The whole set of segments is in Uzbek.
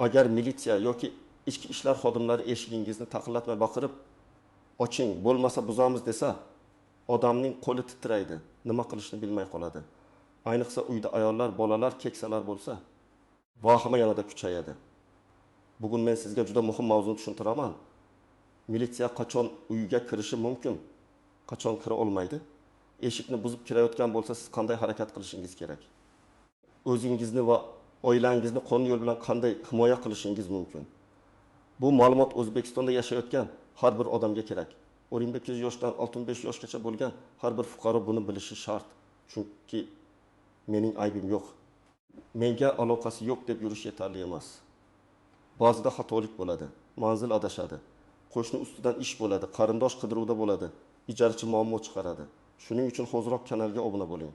Agar militsiya yoki ichki ishlar xodimlari eshigingizni taqillatmay baqirib, oching, bo'lmasa buzamiz desa, odamning qo'li titraydi, nima qilishni bilmay qoladi. Ayniqsa uyda ayollar, bolalar, keksalar bo'lsa, vahima yanada kuchayadi. Bugun men sizga juda muhim mavzuni tushuntiraman. Militsiya qachon uyga kirishi mumkin, qachon kira olmaydi? Eshikni buzib kirayotgan bo'lsa, siz qanday harakat qilishingiz kerak? O'zingizni va oilangizni qonun yo'li bilan qanday himoya qilishingiz mumkin? Bu ma'lumot O'zbekistonda yashayotgan har bir odamga kerak. 18 yoshdan 65 yoshgacha bo'lgan har bir fuqaro buni bilishi shart. Chunki mening aybim yo'q. Menga aloqasi yo'q deb yurish yetarli emas. Ba'zida xatolik bo'ladi, manzil adashadi. Qo'shni ustidan ish bo'ladi, qarindosh qidiruvda bo'ladi, ijarachi muammo chiqaradi. Shuning uchun hoziroq kanalga obuna bo'ling.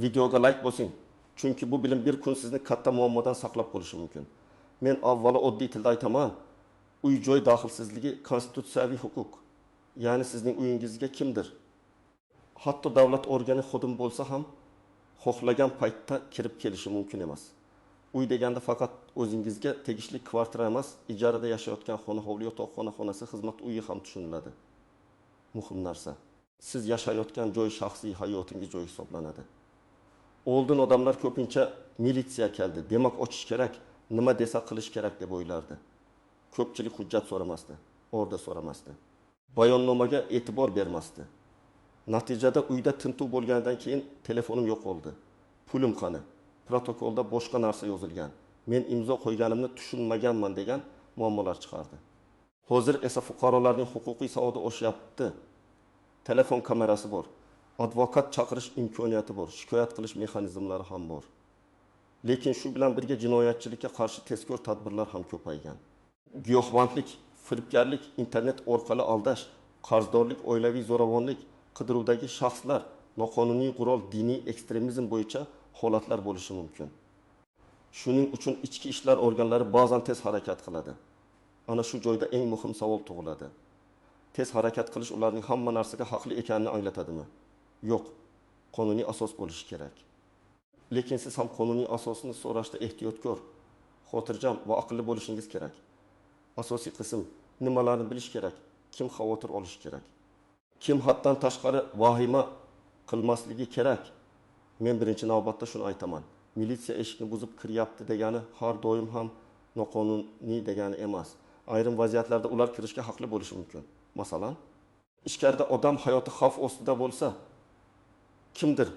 Videoga like bosing, chunki bu bilim bir kun sizni katta muammodan saqlab qolishi mumkin. Men avvalo oddiy tilda aytaman. Uy-joy daxlsizligi konstitutsiyaviy huquq. Ya'ni sizning uyingizga kimdir, hatto davlat organi xodim bo'lsa ham xohlagan paytda kirib kelishi mumkin emas. Uy deganda faqat o'zingizga tegishli kvartira emas, ijarada yashayotgan xona, hovli, yotoqxona, xonasi, xizmat uyi ham tushuniladi. Muhim narsa, siz yashayotgan joy shaxsiy hayotingiz joyi hisoblanadi. Oldin odamlar ko'pincha militsiya keldi, demak ochish kerak, nima desa qilish kerak deb o'ylardi. Ko'pchilik hujjat so'ramasdi, orda so'ramasdi. Bayonnomaga e'tibor bermasdi. Natijada uyda tintuv bo'lgandan keyin telefonim yo'qoldi. Pulim qani? Protokolda boshqa narsa yozilgan. Men imzo qo'yganimni tushunmaganman degan muammolar chiqardi. Hozir esa fuqarolarning huquqiy savodi oshyapti. Telefon kamerasi bor. Advokat chaqirish imkoniyati bor, shikoyat qilish mexanizmlari ham bor. Lekin shu bilan birga jinoyatchilikka qarshi tezkor tadbirlar ham ko'paygan. Giyohvandlik, firibgarlik, internet orqali aldash, qarzdorlik, oilaviy zo'ravonlik, qidiruvdagi shaxslar, noqonuniy qurol, diniy ekstremizm bo'yicha holatlar bo'lishi mumkin. Shuning uchun ichki ishlar organlari ba'zan tez harakat qiladi. Ana shu joyda eng muhim savol tug'iladi. Tez harakat qilish ularning hamma narsaga haqli ekanini anglatadimi? Yo'q, qonuniy asos bo'lishi kerak. Lekin siz ham qonuniy asosini so'rashda ehtiyotkor, xotirjam va aqlli bo'lishingiz kerak. Asosiy qism nimalarni bilish kerak, kim xavotir olish kerak, kim haddan tashqari vahima qilmasligi kerak. Men birinchi navbatda shuni aytaman. Militsiya eshikni buzib kiryapti degani har doim ham noqonuniy degani emas. Ayrim vaziyatlarda ular kirishga haqli bo'lishi mumkin. Masalan, ichkarida odam hayoti xavf ostida bo'lsa, kimdir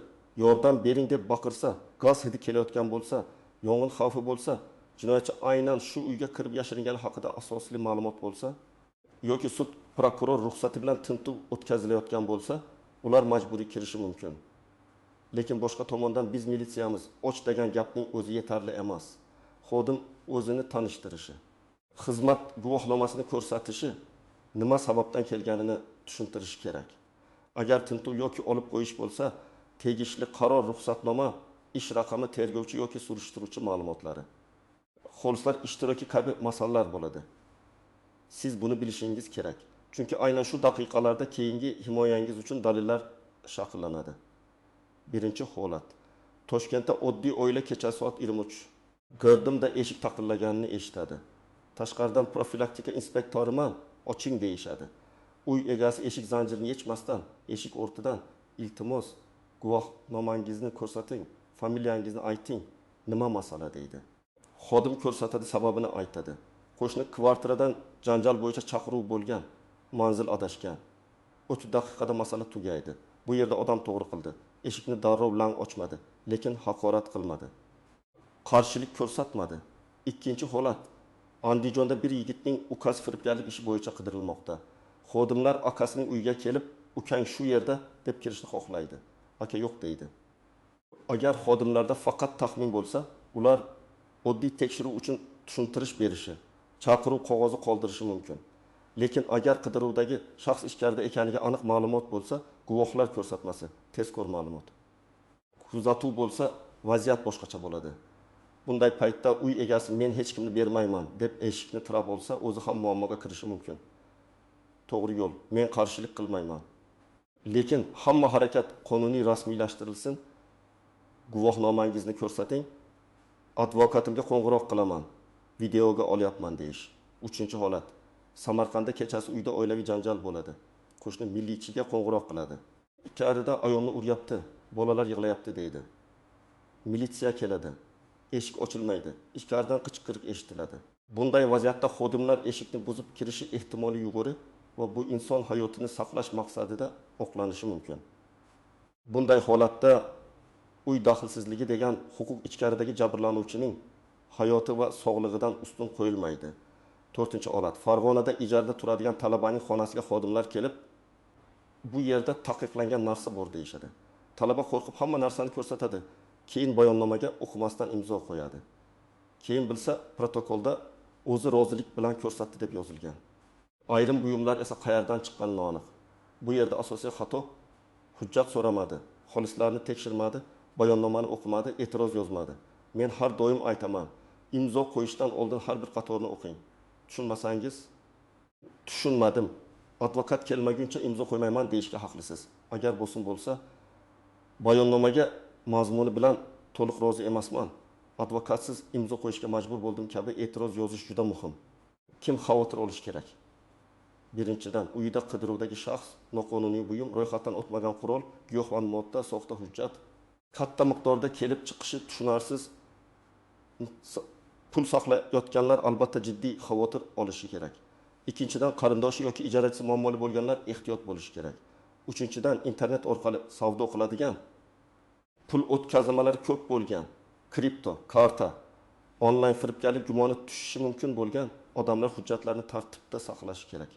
yordam bering deb baqirsa, gaz hidi kelayotgan bo'lsa, yong'in xavfi bo'lsa, jinoyatchi aynan shu uyga kirib yashiringani haqida asosli ma'lumot bo'lsa, yoki sud prokuror ruxsati bilan tintuv o'tkazilayotgan bo'lsa, ular majburiy kirishi mumkin. Lekin boshqa tomondan biz militsiyamiz och degan gapning o'zi yetarli emas. Xodim o'zini tanishtirishi, xizmat guvohnomasini ko'rsatishi, nima sababdan kelganini tushuntirishi kerak. Agar tintuv yoki olib qo'yish bo'lsa, tegishli qaror, ruxsatnoma, ish raqami, tergovchi yoki surishtiruvchi ma'lumotlari, xolislar ishtiroki kabi masalalar bo'ladi. Siz buni bilishingiz kerak. Chunki aynan shu daqiqalarda keyingi himoyangiz uchun dalillar shakllanadi. Birinchi holat. Toshkentda oddiy oila kecha soat 23 girdimda eshik taqillaganini eshitadi. Tashqaridan profilaktika inspektoriman, oching deyishadi. Uy egasi eshik zanjirini yechmasdan, eshik o'rtidan iltimos guvohnomangizni ko'rsating, familiyangizni ayting, nima masala deydi. Xodim ko'rsatadi, sababini aytadi. Qo'shni kvartiradan janjal bo'yicha chaqiruv bo'lgan, manzil adashgan. 30 daqiqada masala tugaydi. Bu yerda odam to'g'ri qildi. Eshikni darrov lang ochmadi, lekin haqorat qilmadi. Qarshilik ko'rsatmadi. Ikkinchi holat. Andijonda bir yigitning ukasi firibgarlik ishi bo'yicha qidirilmoqda. Xodimlar akasining uyiga kelib, ukang shu yerda deb kirishni xohlaydi. Aka yo'q deydi. Agar xodimlarda faqat taxmin bo'lsa, ular oddiy tekshiruv uchun tushuntirish berishi, chaqiruv qog'ozi qoldirishi mumkin. Lekin agar qidiruvdagi shaxs ichkarida ekaniga aniq ma'lumot bo'lsa, guvohlar ko'rsatmasi, tezkor ma'lumot. Kuzatuv bo'lsa, vaziyat boshqacha bo'ladi. Bunday paytda uy egasi men hech kimni bermayman deb eshikni tirab olsa, o'zi ham muammoga kirishi mumkin. To'g'ri yo'l, men qarshilik qilmayman. Lekin hamma harakat qonuniy rasmiylashtirilsin. Guvohnomangizni ko'rsating. Advokatimga qo'ng'iroq qilaman. videoga olyapman deyish. 3-holat. Samarqandda kechasi uyda oilaviy janjal bo'ladi. Qo'shni militsiyaga qo'ng'iroq qiladi. Ichkarida ayolni uryapti, bolalar yig'layapti deydi. Militsiya keladi. Eshik ochilmaydi. Ichkaridan qichqiriq eshitiladi. Bunday vaziyatda xodimlar eshikni buzib kirishi ehtimoli yuqori va bu inson hayotini saqlash maqsadida oqlanishi mumkin. Bunday holatda uy daxlsizligi degan huquq ichkaridagi jabrlanuvchining hayoti va sog'lig'idan ustun qo'yilmaydi. 4-holat. Farg'onada ijarada turadigan talabaning xonasiga xodimlar kelib, bu yerda taqiqlangan narsa bor deyishadi. Talaba qo'rqib hamma narsani ko'rsatadi. Keyin bayonnomaga o'qimasdan imzo qo'yadi. Keyin bilsa protokolda o'zi rozilik bilan ko'rsatdi deb yozilgan. Ayrim buyumlar esa qayerdan chiqqani noaniq. Bu yerda asosiy xato hujjat so'ramadi, xolislarni tekshirmadi, bayonnomani o'qimadi, e'tiroz yozmadi. Men har doim aytaman, imzo qo'yishdan oldin har bir qatorni o'qing. Tushunmasangiz, tushunmadim, advokat kelmaguncha imzo qo'ymayman deyishga haqlisiz. Agar bo'lsa, bayonnomaga mazmuni bilan to'liq rozi emasman, advokatsiz imzo qo'yishga majbur bo'ldim kabi e'tiroz yozish juda muhim. Kim xavotir olish kerak? Birinchidan, uyida qidiruvdagi shaxs, noqonuniy buyum, ro'yxatdan o'tmagan qurol, giyohvand modda, soxta hujjat, katta miqdorda kelib chiqishi tushunarsiz pul saqlayotganlar albatta jiddiy xavotir olishi kerak. Ikkinchidan, qarindoshi yoki ijarachisi muammoli bo'lganlar ehtiyot bo'lishi kerak. Uchinchidan, internet orqali savdo qiladigan, pul o'tkazmalari ko'p bo'lgan, kripto, karta, onlayn firibgarlik gumoni tushishi mumkin bo'lgan odamlar hujjatlarni tartibda saqlashi kerak.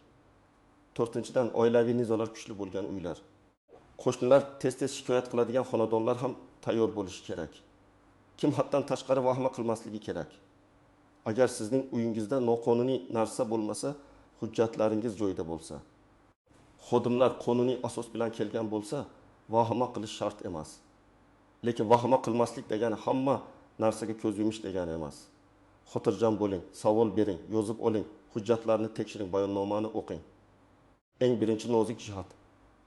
4-dan, oilaviy nizolar kuchli bo'lgan uylar. Qo'shnilar tez-tez shikoyat qiladigan xonadonlar ham tayyor bo'lishi kerak. Kim haddan tashqari vahima qilmasligi kerak. Agar sizning uyingizda noqonuniy narsa bo'lmasa, hujjatlaringiz joyida bo'lsa, xodimlar qonuniy asos bilan kelgan bo'lsa, vahima qilish shart emas. Lekin vahima qilmaslik degani hamma narsaga ko'z yumish degani emas. Xotirjam bo'ling, savol bering, yozib oling, hujjatlarni tekshiring, bayonnomani o'qing. Eng birinchi nozik jihat,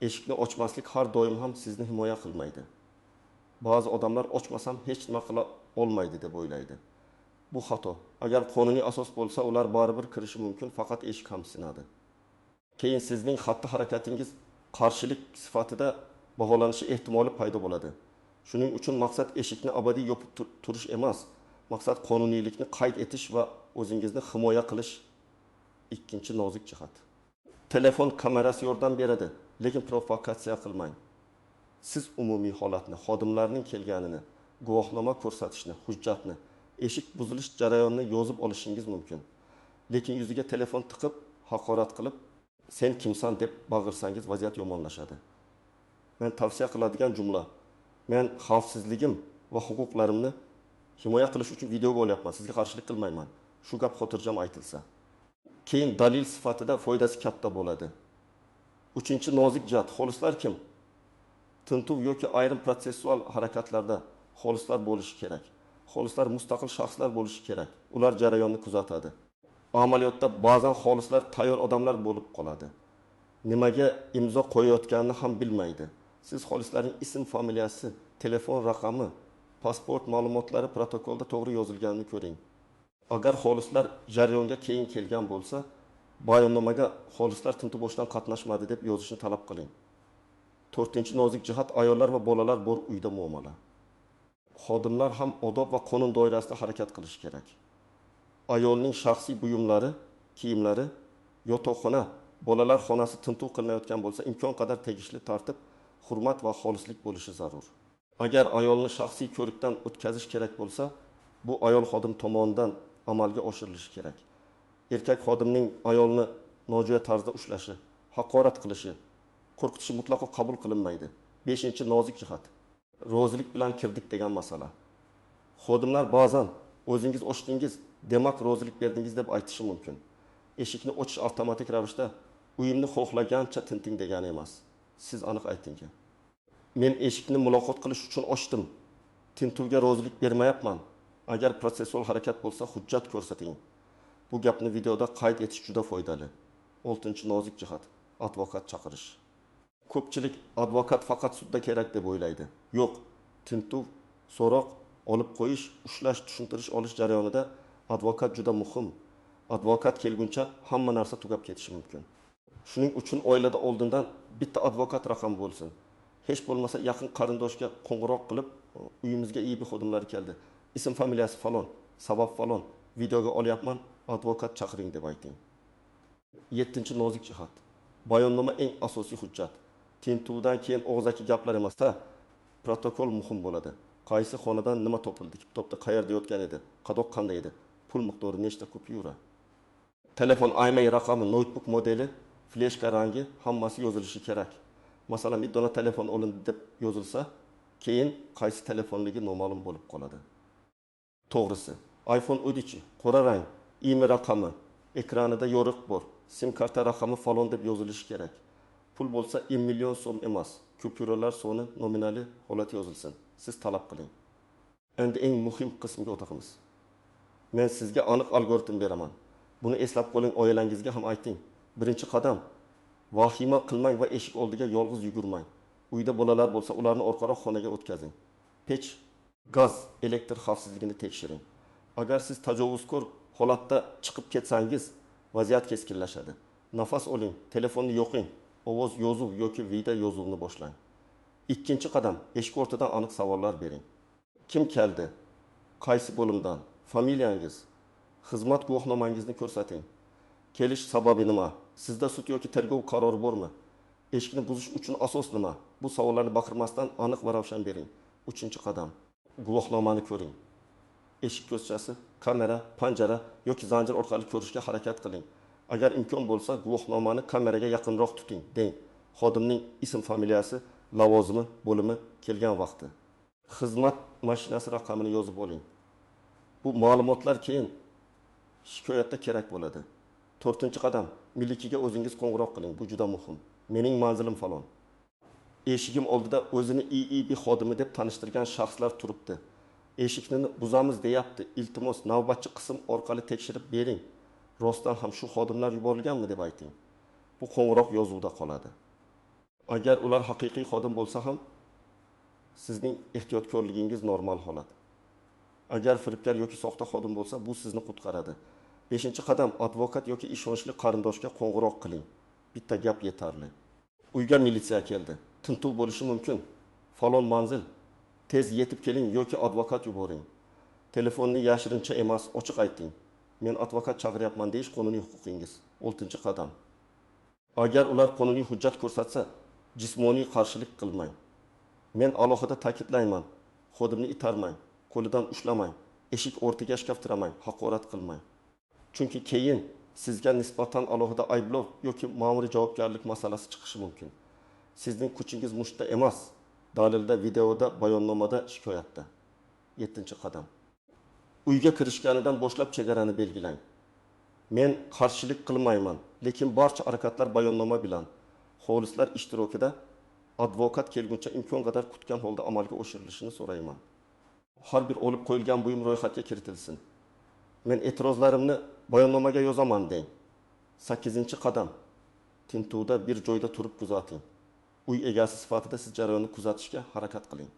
eshikni ochmaslik har doim ham sizni himoya qilmaydi. Ba'zi odamlar ochmasam hech nima qila olmaydi deb o'ylaydi. Bu xato. Agar qonuniy asos bo'lsa, ular baribir kirishi mumkin, faqat eshik ham sinadi. Keyin sizning xatti-harakatingiz qarshilik sifatida baholanishi ehtimoli paydo bo'ladi. Shuning uchun maqsad eshikni abadiy yopib turish emas, maqsad qonuniylikni qayd etish va o'zingizni himoya qilish. Ikkinchi nozik jihat. Telefon kamerasi yordam beradi, lekin provokatsiya qilmang. Siz umumiy holatni, xodimlarning kelganini, guvohnoma ko'rsatishni, hujjatni, eshik buzilish jarayonini yozib olishingiz mumkin. Lekin yuziga telefon tiqib, haqorat qilib, sen kimsan deb bag'irsangiz vaziyat yomonlashadi. Men tavsiya qiladigan jumla: men xavfsizligim va huquqlarimni himoya qilish uchun videoga olyapman, sizga qarshilik qilmayman. Shu gap xotirjam aytilsa. Keyin dalil sifatida foydasi katta bo'ladi. 3-nozik jihat, xolislar kim? Tintuv yoki ayrim protsessual harakatlarda xolislar bo'lishi kerak. Xolislar mustaqil shaxslar bo'lishi kerak. Ular jarayonni kuzatadi. Amaliyotda ba'zan xolislar tayyor odamlar bo'lib qoladi. Nimaga imzo qo'yayotganini ham bilmaydi. Siz xolislarning ism, familiyasi, telefon raqami, pasport ma'lumotlari protokolda to'g'ri yozilganini ko'ring. Agar xolislar jarayonga keyin kelgan bo'lsa, bayonnomaga xolislar tintuv boshidan qatnashmadi deb yozishni talab qiling. 4-nozik jihat, ayollar va bolalar bor uyda muomala. Xodimlar ham odob va qonun doirasida harakat qilish kerak. Ayolning shaxsiy buyumlari, kiyimlari, yotoqxona, bolalar xonasi tintuv qilinayotgan bo'lsa, imkon qadar tegishli tartib, hurmat va xolislik bo'lishi zarur. Agar ayolni shaxsiy ko'rikdan o'tkazish kerak bo'lsa, bu ayol xodim tomonidan amalga oshirilishi kerak. Erkak xodimning ayolni nojo'ya tarzda ushlashi, haqorat qilishi, qo'rqitishi mutlaqo qabul qilinmaydi. 5-nozik jihat. Rozilik bilan kirdik degan masala. Xodimlar ba'zan o'zingiz ochdingiz, demak rozilik berdingiz deb aytishi mumkin. Eshikni ochish avtomatik ravishda uyimni xohlagancha tinting degani emas. Siz aniq ayting. Men eshikni muloqot qilish uchun ochdim. Tintuvga rozilik bermayapman. Agar protsessual harakat bo'lsa, hujjat ko'rsating. Bu gapni videoda qayd etish juda foydali. 6-nozik jihat, advokat chaqirish. Ko'pchilik advokat faqat sudda kerak deb o'ylaydi. Yo'q, tintuv, so'roq, olib qo'yish, ushlash, tushuntirish olish jarayonida Advokat juda muhim. Advokat kelguncha hamma narsa tugab ketishi mumkin. Shuning uchun oilada oldindan bitta advokat raqam bo'lsin. Hech bo'lmasa yaqin qarindoshga qo'ng'iroq qilib, uyimizga iyi bir xodimlar keldi. Ism familiyasi falon, sabab falon, videoga olyapman, advokat chaqiring deb ayting. 7-chi nozik jihat. Bayonnoma eng asosiy hujjat. Tintuvdan keyin og'zaki gaplar emasda, protokol muhim bo'ladi. Qaysi xonadan nima topildi, kitobda qayerda yotgan edi, qadoq qanday edi, pul miqdori nechta kupyura. Telefon IMEI raqami, notebook modeli, fleshka rangi hammasi yozilishi kerak. Masalan, bir dona telefon olindi deb yozilsa, keyin qaysi telefonligi noma'lum bo'lib qoladi. To'g'risi, iPhone 13 qora rang, IMEI raqami, ekranida yoriq bor, sim karta raqami falon deb yozilishi kerak. Pul bo'lsa 1 million so'm emas, kupyuralar soni nominali holat yozilsin. Siz talab qiling. Endi eng muhim qismga o'tamiz. Men sizga aniq algoritm beraman. Buni eslab qo'ling, oilangizga ham ayting. Birinchi qadam, vahima qilmang va eshik oldiga yolg'iz yugurmang. Uyda bolalar bo'lsa, ularni orqaroq xonaga o'tkazing. Pech, gaz, elektr xavfsizligini tekshiring. Agar siz tajovuzkor holatda chiqib ketsangiz, vaziyat keskinlashadi. Nafas oling, telefonni yo'qing, ovoz yozuv yoki video yozuvni boshlang. Ikkinchi qadam, eshik o'rtadan aniq savollar bering. Kim keldi? Qaysi bo'limdan? Familiyangiz? Xizmat guvohnomangizni ko'rsating. Kelish sababi nima? Sizda sud yoki tergov qarori bormi? Eshikni buzish uchun asos nima? Bu savollarni baqirmasdan aniq va ravshan bering. 3-qadam, guvohnomani ko'ring. Eshik ko'zchasi, kamera, panjara yoki zanjir orqali ko'rishga harakat qiling. Agar imkon bo'lsa, guvohnomani kameraga yaqinroq tuting, deng. Xodimning ism familiyasi, lavozimi, bo'limi, kelgan vaqti. Xizmat mashinasi raqamini yozib oling. Bu ma'lumotlar keyin shikoyatda kerak bo'ladi. 4-qadam, milikiga o'zingiz qo'ng'iroq qiling. Bu juda muhim. Mening manzilim falon. Eshigim oldida o'zini IIB xodimi deb tanishtirgan shaxslar turibdi. Eshikni buzamiz deyapti. Iltimos, navbatchi qism orqali tekshirib bering. Rostdan ham shu xodimlar yuborilganmi deb ayting. Bu qo'ng'iroq yozuvda qoladi. Agar ular haqiqiy xodim bo'lsa ham, sizning ehtiyotkorligingiz normal holat. Agar firibgar yoki soxta xodim bo'lsa, bu sizni qutqaradi. 5-qadam, advokat yoki ishonchli qarindoshga qo'ng'iroq qiling. Bitta gap yetarli. Uyga militsiya keldi. Tintuv bo'lishi mumkin. Falon manzil. Tez yetib keling yoki advokat yuboring. Telefonni yashirincha emas, ochiq ayting. Men advokat chaqiryapman deyish qonuniy huquqingiz. 6-qadam. Agar ular qonuniy hujjat ko'rsatsa, jismoniy qarshilik qilmang. Men alohida ta'kidlayman. Xodimni itarmang, qo'lidan ushlamang, eshik o'rtaga shkaftiramang, haqorat qilmang. Chunki keyin sizga nisbatan alohida ayblov yoki ma'muriy javobgarlik masalasi chiqishi mumkin. Sizning kuchingiz mushtda emas, dalilda, videoda, bayonnomada, shikoyatda. 7-qadam. Uyga kirishganidan boshlab chegarani belgilang. Men qarshilik qilmayman, lekin barcha harakatlar bayonnoma bilan xolislar ishtirokida advokat kelguncha imkon qadar kutgan holda amalga oshirilishini so'rayman. Har bir olib qo'yilgan buyum ro'yxatga kiritilsin. Men e'tirozlarimni bayonnomaga yozaman deng. 8-qadam. Tintuvda bir joyda turib kuzating. Uy egasi sifatida siz jarayonni kuzatishga harakat qiling.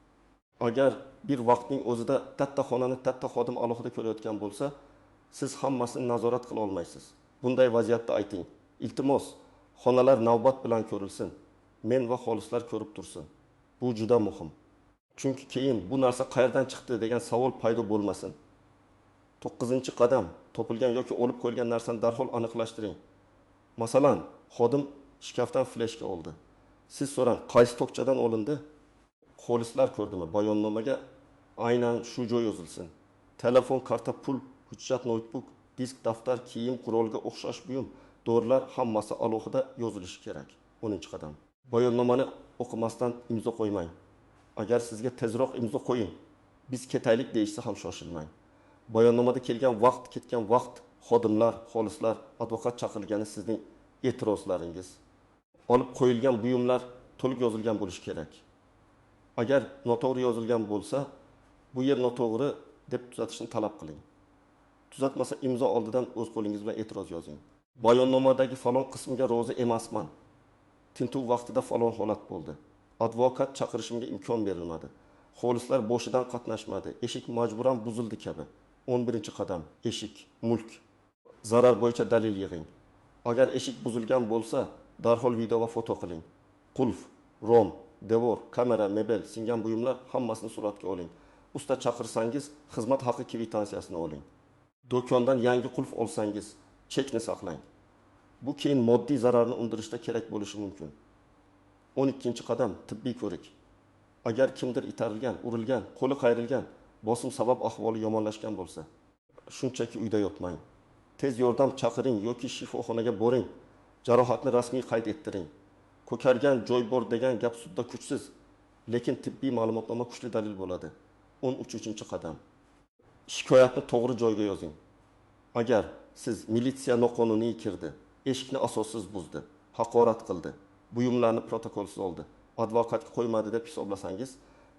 Agar bir vaqtning o'zida katta xonani katta xodim alohida ko'rayotgan bo'lsa, siz hammasini nazorat qila olmaysiz. Bunday vaziyatda ayting. Iltimos, xonalar navbat bilan ko'rilsin. Men va xolislar ko'rib tursin. Bu juda muhim. Chunki keyin bu narsa qayerdan chiqdi degan savol paydo bo'lmasin. 9-qadam, topilgan yoki olib qo'yilgan narsani darhol aniqlashtiring. Masalan, xodim shkafdan fleshka oldi. Siz so'rang, qaysi tokchadan olindi? Xolislar ko'rdimi? Bayonnomaga aynan shu joy yozilsin. Telefon, karta, pul, hujjat, notebook, disk, daftar, kiyim, qurolga o'xshash buyum, dorilar hammasi alohida yozilishi kerak. 10-qadam. Bayonnomani o'qimasdan imzo qo'ymang. Agar sizga tezroq imzo qo'ying, biz ketaylik deyishsa ham shoshilmang. Bayonnomada kelgan vaqt, ketgan vaqt, xodimlar, xolislar, advokat chaqirilgani sizning e'tirozlaringiz. Olib qo'yilgan buyumlar to'liq yozilgan bo'lishi kerak. Agar noto'g'ri yozilgan bo'lsa, bu yer noto'g'ri deb tuzatishni talab qiling. Tuzatmasa imzo oldidan o'z qo'lingiz bilan e'tiroz yozing. Bayonnomadagi falon qismga rozi emasman. Tintuv vaqtida falon holat bo'ldi. Advokat chaqirishimga imkon berilmadi. Xolislar boshidan qatnashmadi. Eshik majburan buzildi kabi. 11-qadam eshik, mulk. Zarar bo'yicha dalil yig'ing. Agar eshik buzilgan bo'lsa, darhol video va foto qiling. Qulf, rom, devor, kamera, mebel, singan buyumlar hammasini suratga oling. Usta chaqirsangiz, xizmat haqi kvitantsiyasini oling. Do'kondan yangi qulf olsangiz, chekni saqlang. Bu keyin moddiy zararni undirishda kerak bo'lishi mumkin. 12-qadam tibbiy ko'rik. Agar kimdir itarilgan, urilgan, qo'li qayrilgan, bosim sabab ahvoli yomonlashgan bo'lsa, shunchaki uyda yotmang. Tez yordam chaqiring yoki shifoxonaga boring. Jarohatni rasmiy qayd ettiring. Ko'kargan joy bor degan gap sudda kuchsiz, lekin tibbiy ma'lumotnoma kuchli dalil bo'ladi. 13-qadam. Shikoyatni to'g'ri joyga yozing. Agar siz militsiya noqonuniy kirdi, eshikni asossiz buzdi, haqorat qildi, buyumlarni protokolsiz oldi, advokatga qo'ymadi deb hisoblasangiz,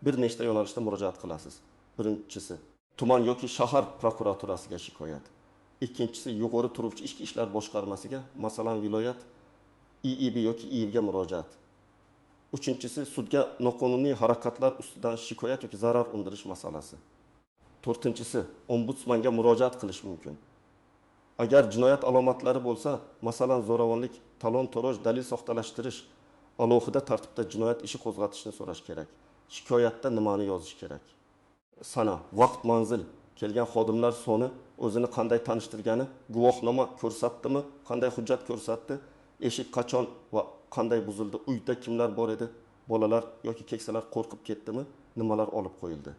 bir nechta yo'nalishda murojaat qilasiz. Birinchisi, tuman yoki shahar prokuraturasiga shikoyat. Ikkinchisi, yuqori turuvchi ichki ishlar boshqarmasiga, masalan, viloyat IIB yoki IIBga murojaat. Uchinchisi, sudga noqonuniy harakatlar ustidan shikoyat yoki zarar undirish masalasi. To'rtinchisi, ombudsmanga murojaat qilish mumkin. Agar jinoyat alomatlari bo'lsa, masalan, zo'ravonlik, talon-toroj, dalil soxtalashtirish, alohida tartibda jinoyat ishi qo'zg'atishni so'rash kerak. Shikoyatda nimani yozish kerak? Sana, vaqt, manzil, kelgan xodimlar soni, o'zini qanday tanishtirgani, guvohnoma ko'rsatdimi, qanday hujjat ko'rsatdi, eshik qachon va qanday buzildi, uyda kimlar bor edi, bolalar yoki keksalar qo'rqib ketdimi, nimalar olib qo'yildi,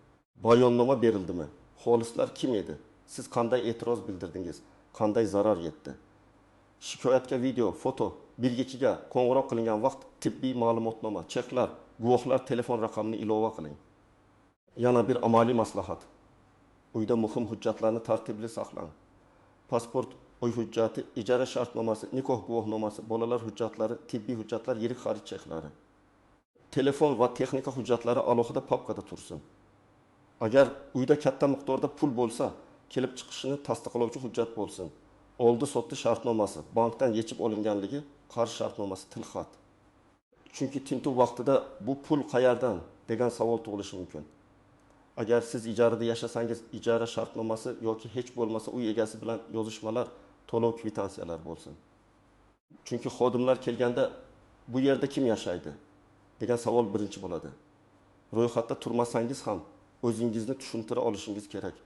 bayonnoma berildimi, xolislar kim edi, siz qanday e'tiroz bildirdingiz, qanday zarar yetdi. Shikoyatga video, foto, belgichiga qo'ng'iroq qilingan vaqt, tibbiy ma'lumotnoma, cheklar, guvohlar telefon raqamini ilova qiling. Yana bir amaliy maslahat. Uyda muhim hujjatlarni tartibli saqlang. Pasport, uy hujjati, ijara shartnomasi, nikoh guvohnomasi, bolalar hujjatlari, tibbiy hujjatlar, yirik xarid cheklari. Telefon va texnika hujjatlari alohida papkada tursin. Agar uyda katta miqdorda pul bo'lsa, kelib chiqishini tasdiqlovchi hujjat bo'lsin. Oldi sotdi shartnomasi, bankdan yechib olinganligi, qarz shartnomasi, tilxat. Chunki tintuv vaqtida bu pul qayerdan degan savol tug'ilishi mumkin. Agar siz ijarada yashasangiz, ijara shartnomasi yoki hech bo'lmasa uy egasi bilan yozishmalar, to'lov kvitansiyalar bo'lsin. Chunki xodimlar kelganda bu yerda kim yashaydi degan savol birinchi bo'ladi. Ro'yxatda turmasangiz ham o'zingizni tushuntira olishingiz kerak.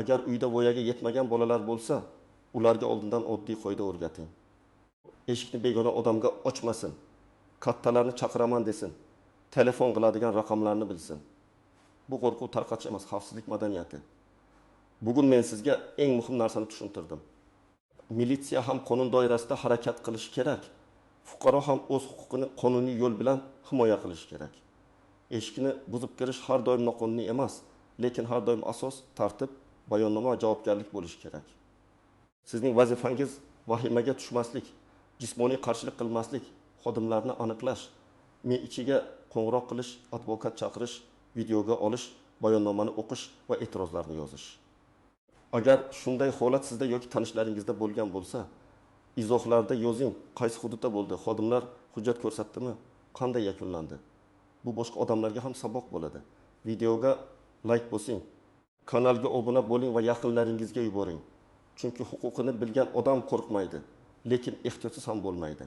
Agar uyda voyaga yetmagan bolalar bo'lsa, ularga oldindan oddiy qoida o'rgating. Eshikni begona odamga ochmasin. Kattalarni chaqiraman desin. Telefon qiladigan raqamlarni bilsin. Bu qo'rquv tarqatish emas, xavfsizlik madaniyati. Bugun men sizga eng muhim narsani tushuntirdim. Militsiya ham qonun doirasida harakat qilishi kerak. Fuqaro ham o'z huquqini qonuniy yo'l bilan himoya qilishi kerak. Eshikni buzib kirish har doim noqonuniy emas, lekin har doim asos, tartib, bayonnoma va javobgarlik bo'lishi kerak. Sizning vazifangiz vahimaga tushmaslik, jismoniy qarshilik qilmaslik, xodimlarni aniqlash, ichiga qo'ng'iroq qilish, advokat chaqirish, videoga olish, bayonnomani o'qish va e'tirozlarni yozish. Agar shunday holat sizda yoki tanishlaringizda bo'lgan bo'lsa, izohlarda yozing, qaysi hududda bo'ldi, xodimlar hujjat ko'rsatdimi, qanday yakunlandi. Bu boshqa odamlarga ham saboq bo'ladi. Videoga like bosing, kanalga obuna bo'ling va yaqinlaringizga yuboring. Chunki huquqini bilgan odam qo'rqmaydi, lekin ehtiyotsiz ham bo'lmaydi.